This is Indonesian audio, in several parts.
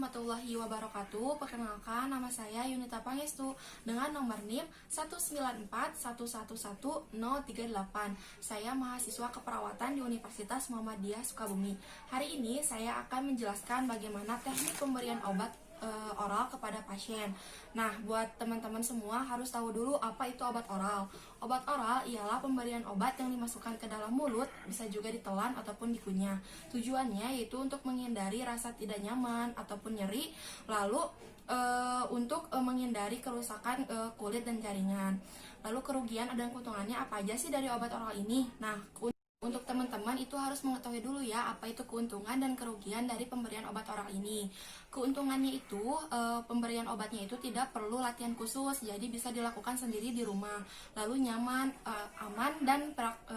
warahmatullahi wabarakatuh. Perkenalkan, nama saya Yunita Pangestu dengan nomor NIM 194111038. Saya mahasiswa keperawatan di Universitas Muhammadiyah Sukabumi. Hari ini saya akan menjelaskan bagaimana teknik pemberian obat oral kepada pasien. Nah, buat teman-teman semua harus tahu dulu apa itu obat oral. Obat oral ialah pemberian obat yang dimasukkan ke dalam mulut, bisa juga ditelan ataupun dikunyah. Tujuannya yaitu untuk menghindari rasa tidak nyaman ataupun nyeri, lalu untuk menghindari kerusakan kulit dan jaringan. Lalu kerugian dan keuntungannya apa aja sih dari obat oral ini? Nah, untuk teman-teman itu harus mengetahui dulu ya apa itu keuntungan dan kerugian dari pemberian obat oral ini. Keuntungannya itu pemberian obatnya itu tidak perlu latihan khusus, jadi bisa dilakukan sendiri di rumah. Lalu nyaman, aman dan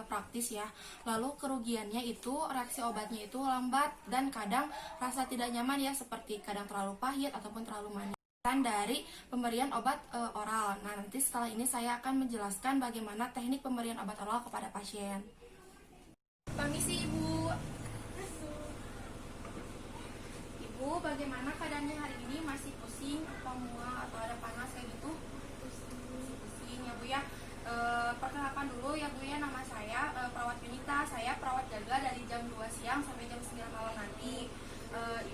praktis ya. Lalu kerugiannya itu reaksi obatnya itu lambat dan kadang rasa tidak nyaman ya, seperti kadang terlalu pahit ataupun terlalu manis dari pemberian obat oral. Nah, nanti setelah ini saya akan menjelaskan bagaimana teknik pemberian obat oral kepada pasien. Permisi Ibu. Ibu, bagaimana keadaannya hari ini? Masih pusing atau mual atau ada panas kayak gitu? Pusing ya Bu ya. Perkenalkan dulu ya Bu ya, nama saya perawat Yunita. Saya perawat jaga dari jam 2 siang sampai jam 9 malam nanti.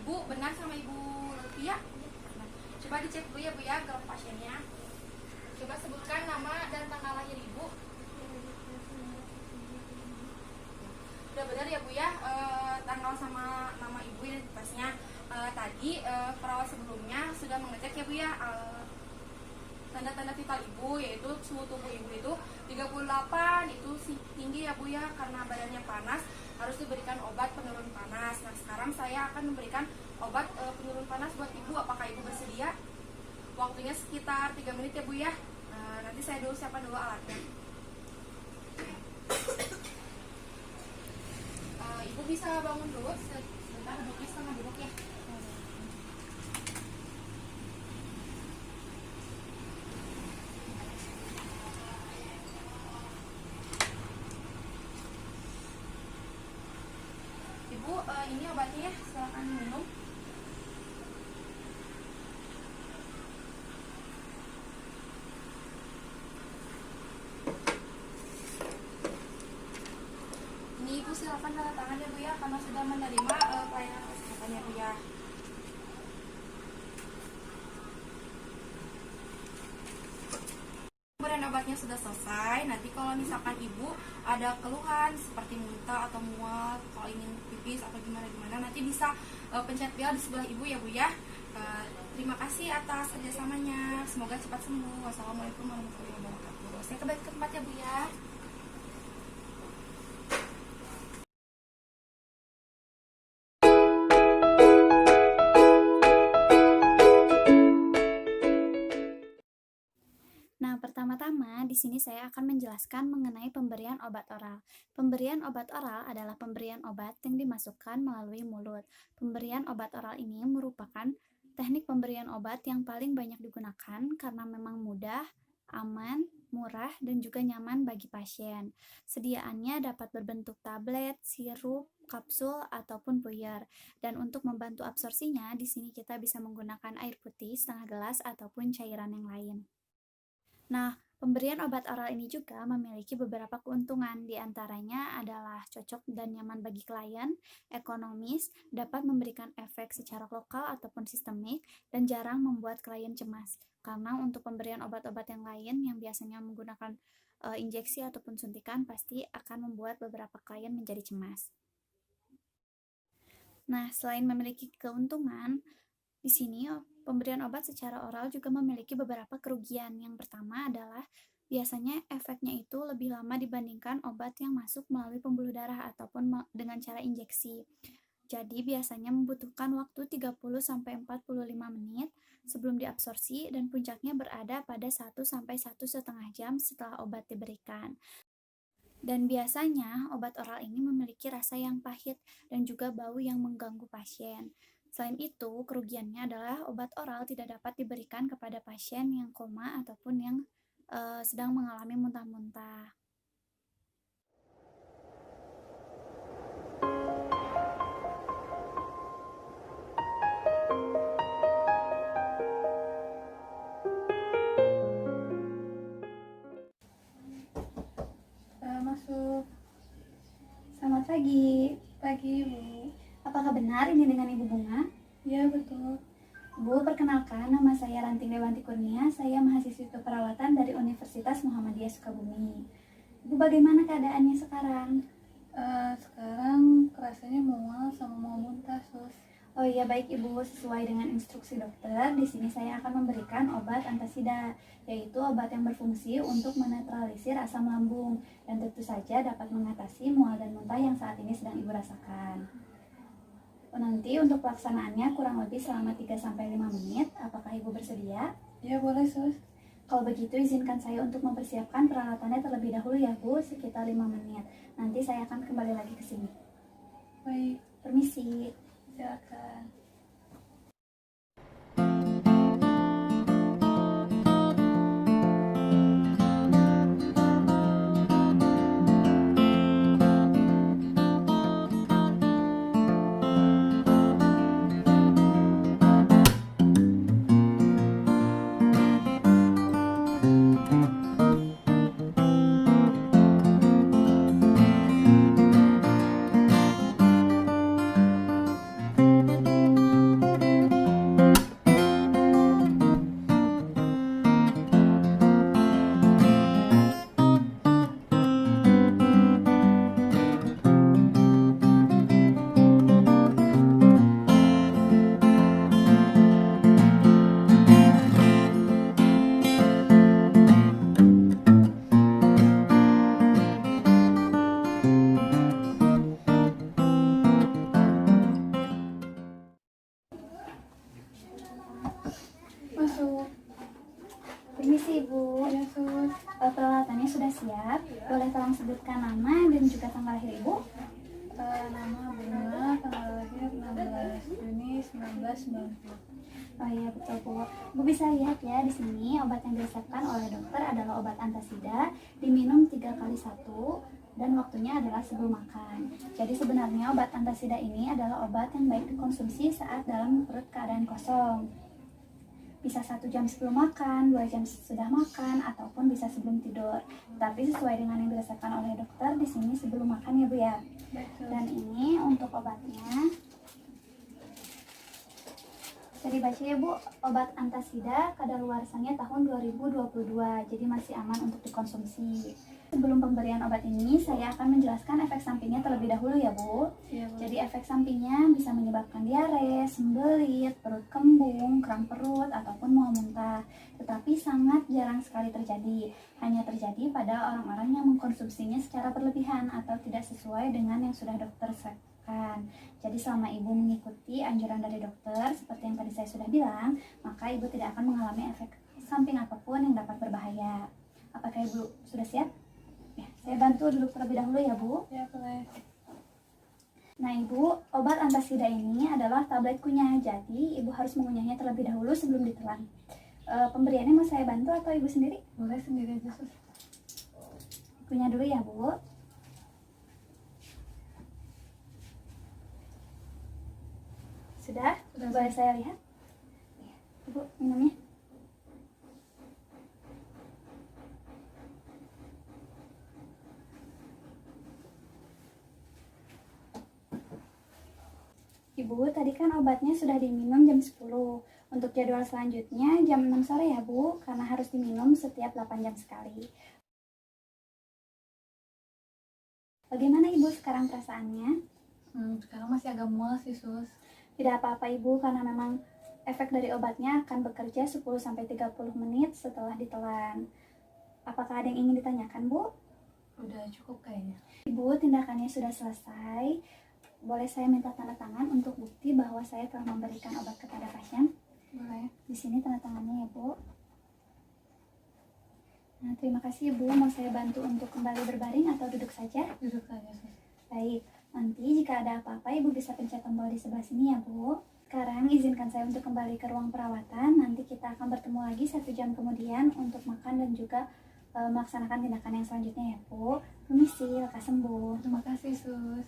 Ibu benar sama Ibu Lutfia? Coba dicek dulu ya Bu ya grup pasiennya. Coba sebutkan nama dan tanggal lahir Ibu. Udah benar ya Bu ya, tanggal sama nama Ibu identitasnya. Tadi perawat sebelumnya sudah mengecek ya Bu ya tanda-tanda vital Ibu, yaitu suhu tubuh Ibu itu 38, itu tinggi ya Bu ya, karena badannya panas harus diberikan obat penurun panas. Nah, sekarang saya akan memberikan obat penurun panas buat Ibu. Apakah Ibu bersedia? Waktunya sekitar 3 menit ya Bu ya. Nanti saya dulu siapkan dulu alatnya. Ibu bisa bangun dulu sebentar, duduknya setengah duduk ya. Ibu, ini obatnya ya, silakan minum. Ini Ibu silakan tanda tangan ya Bu ya, karena sudah menerima pelayanan kesehatan ya Bu ya. Pemberian obatnya sudah selesai. Nanti kalau misalkan Ibu ada keluhan seperti muntah atau mual, kalau ingin pipis atau gimana-gimana, nanti bisa pencet bel di sebelah Ibu ya Bu ya. Terima kasih atas kerjasamanya. Semoga cepat sembuh. Wassalamualaikum warahmatullahi wabarakatuh. Saya kembali ke tempat ya Bu ya. Nah, pertama-tama di sini saya akan menjelaskan mengenai pemberian obat oral. Pemberian obat oral adalah pemberian obat yang dimasukkan melalui mulut. Pemberian obat oral ini merupakan teknik pemberian obat yang paling banyak digunakan karena memang mudah, aman, murah, dan juga nyaman bagi pasien. Sediaannya dapat berbentuk tablet, sirup, kapsul, ataupun puyer. Dan untuk membantu absorpsinya, di sini kita bisa menggunakan air putih setengah gelas ataupun cairan yang lain. Nah, pemberian obat oral ini juga memiliki beberapa keuntungan, di antaranya adalah cocok dan nyaman bagi klien, ekonomis, dapat memberikan efek secara lokal ataupun sistemik, dan jarang membuat klien cemas. Karena untuk pemberian obat-obat yang lain yang biasanya menggunakan injeksi ataupun suntikan pasti akan membuat beberapa klien menjadi cemas. Nah, selain memiliki keuntungan, di sini pemberian obat secara oral juga memiliki beberapa kerugian. Yang pertama adalah biasanya efeknya itu lebih lama dibandingkan obat yang masuk melalui pembuluh darah ataupun dengan cara injeksi. Jadi biasanya membutuhkan waktu 30-45 menit sebelum diabsorpsi dan puncaknya berada pada 1-1,5 jam setelah obat diberikan. Dan biasanya obat oral ini memiliki rasa yang pahit dan juga bau yang mengganggu pasien. Selain itu, kerugiannya adalah obat oral tidak dapat diberikan kepada pasien yang koma ataupun yang sedang mengalami muntah-muntah. pagi. Pagi, Bu. Apakah benar ini dengan Ibu Bunga? Ya, betul. Bu, perkenalkan, nama saya Ranting Dewanti Kurnia. Saya mahasiswi keperawatan dari Universitas Muhammadiyah Sukabumi. Ibu, bagaimana keadaannya sekarang? Sekarang rasanya mual sama mau muntah, Sus. Oh iya, baik Ibu, sesuai dengan instruksi dokter, di sini saya akan memberikan obat antasida, yaitu obat yang berfungsi untuk menetralisir asam lambung dan tentu saja dapat mengatasi mual dan muntah yang saat ini sedang Ibu rasakan. Nanti untuk pelaksanaannya kurang lebih selama 3-5 menit. Apakah Ibu bersedia? Ya, boleh, Sus. Kalau begitu izinkan saya untuk mempersiapkan peralatannya terlebih dahulu ya Bu, sekitar 5 menit. Nanti saya akan kembali lagi ke sini. Baik, Permisi. silakan. Masuk. Permisi Ibu. Ya, Sus. Peralatannya sudah siap. Boleh tolong sebutkan nama dan juga tanggal lahir Ibu? Nama Bunga, tanggal lahir 16 Juni 1990. Oh iya, betul Bu. Bu bisa lihat ya di sini obat yang diresepkan oleh dokter adalah obat antasida, diminum 3 kali 1 dan waktunya adalah sebelum makan. Jadi sebenarnya obat antasida ini adalah obat yang baik dikonsumsi saat dalam perut keadaan kosong. Bisa 1 jam sebelum makan, 2 jam sudah makan, ataupun bisa sebelum tidur. Tapi sesuai dengan yang diresepkan oleh dokter di sini sebelum makan ya Bu ya. Baik, Sus. Dan ini untuk obatnya. Bisa dibaca ya Bu, obat antasida kadaluarsanya tahun 2022, jadi masih aman untuk dikonsumsi. Sebelum pemberian obat ini, saya akan menjelaskan efek sampingnya terlebih dahulu ya Bu. Ya, Bu. Jadi efek sampingnya bisa menyebabkan diare, sembelit, perut kembung, kram perut, ataupun mual muntah. Tetapi sangat jarang sekali terjadi. Hanya terjadi pada orang-orang yang mengkonsumsinya secara berlebihan atau tidak sesuai dengan yang sudah dokter resepkan. Jadi selama Ibu mengikuti anjuran dari dokter, seperti yang tadi saya sudah bilang, maka Ibu tidak akan mengalami efek samping apapun yang dapat berbahaya. Apakah Ibu sudah siap? Ya, saya bantu duduk terlebih dahulu ya Bu. Ya, boleh. Nah Ibu, obat antasida ini adalah tablet kunyah, jadi Ibu harus mengunyahnya terlebih dahulu sebelum ditelan. Pemberiannya mau saya bantu atau Ibu sendiri? Boleh sendiri aja, Sus. Kunyah dulu ya Bu. Sudah? Sudah, Boleh saya lihat? Ya, Ibu minumnya. Ibu, tadi kan obatnya sudah diminum jam 10. Untuk jadwal selanjutnya jam 6 sore ya Bu, karena harus diminum setiap 8 jam sekali. Bagaimana Ibu sekarang perasaannya? Sekarang masih agak mual sih, Sus. Tidak apa-apa Ibu, karena memang efek dari obatnya akan bekerja 10-30 menit setelah ditelan. Apakah ada yang ingin ditanyakan Bu? Udah cukup kayaknya. Ibu, tindakannya sudah selesai. Boleh saya minta tanda tangan untuk bukti bahwa saya telah memberikan obat kepada pasien? Boleh. Di sini tanda tangannya ya Bu. Nah, terima kasih Bu. Mau saya bantu untuk kembali berbaring atau duduk saja? Duduk saja, Sus. Baik, nanti jika ada apa-apa Ibu bisa pencet tombol di sebelah sini ya Bu. Sekarang izinkan saya untuk kembali ke ruang perawatan. Nanti kita akan bertemu lagi 1 jam kemudian untuk makan dan juga melaksanakan tindakan yang selanjutnya ya Bu. Permisi, lekas sembuh. Terima kasih, Sus.